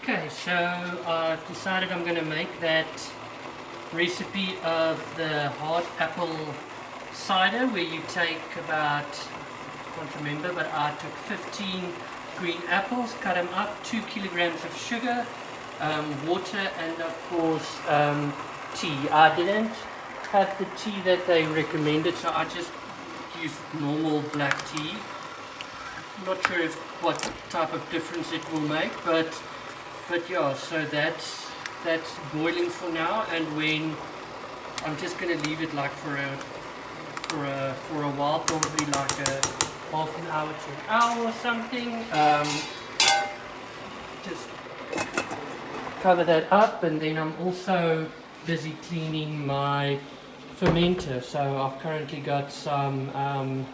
Okay, so I've decided I'm going to make that recipe of the hard apple cider, where you take about, I can't remember, but I took 15 green apples, cut them up, 2 kilograms of sugar, water, and of course tea. I didn't have the tea that they recommended, so I just used normal black tea. Not sure what type of difference it will make, but yeah, so that's boiling for now, and when I'm just going to leave it like for a while, probably like a half an hour to an hour or something. Just cover that up, and then I'm also busy cleaning my fermenter. So I've currently got some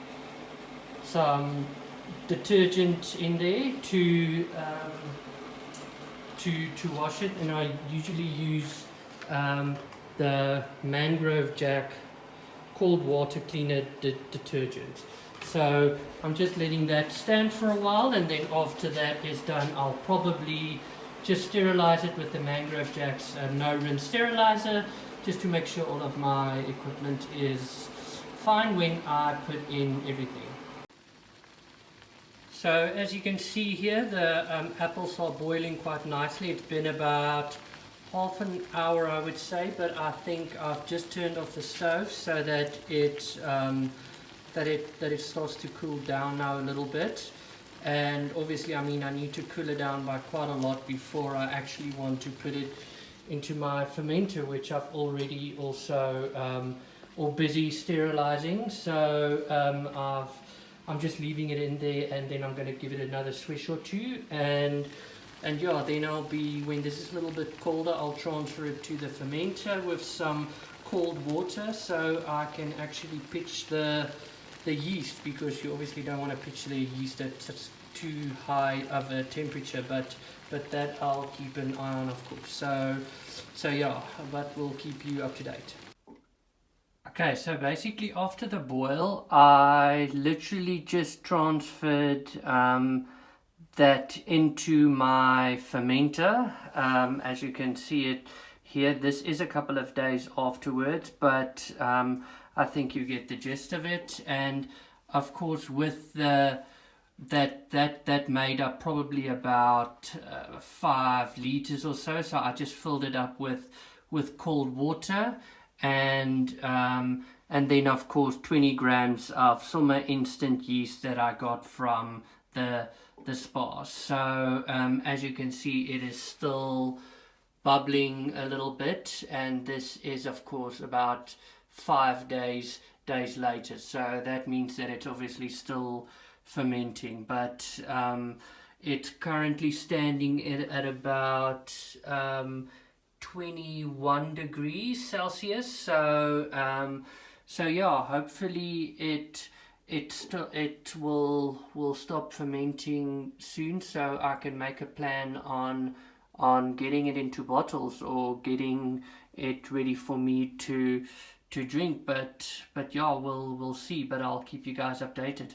detergent in there to wash it, and I usually use the Mangrove Jack cold water cleaner detergent. So I'm just letting that stand for a while, and then after that is done, I'll probably just sterilize it with the Mangrove Jack's no rinse sterilizer, just to make sure all of my equipment is fine when I put in everything. So as you can see here, the apples are boiling quite nicely. It's been about half an hour, I would say, but I think I've just turned off the stove so that it starts to cool down now a little bit. And obviously, I mean, I need to cool it down by quite a lot before I actually want to put it into my fermenter, which I've already also all busy sterilizing. So I'm just leaving it in there, and then I'm going to give it another swish or two, and yeah, then I'll be, when this is a little bit colder, I'll transfer it to the fermenter with some cold water, so I can actually pitch the yeast, because you obviously don't want to pitch the yeast at such too high of a temperature, but that I'll keep an eye on, of course. So yeah, but we'll keep you up to date. Okay, so basically after the boil, I literally just transferred that into my fermenter. As you can see it here, this is a couple of days afterwards, but I think you get the gist of it. And of course, with that made up probably about 5 liters or so. So I just filled it up with cold water, and then of course 20 grams of summer instant yeast that I got from the spa. So as you can see, it is still bubbling a little bit, and this is of course about 5 days later, so that means that it's obviously still fermenting, but it's currently standing at about 21 degrees Celsius. So yeah, hopefully it will stop fermenting soon, so I can make a plan on getting it into bottles or getting it ready for me to drink. But yeah, we'll see, but I'll keep you guys updated.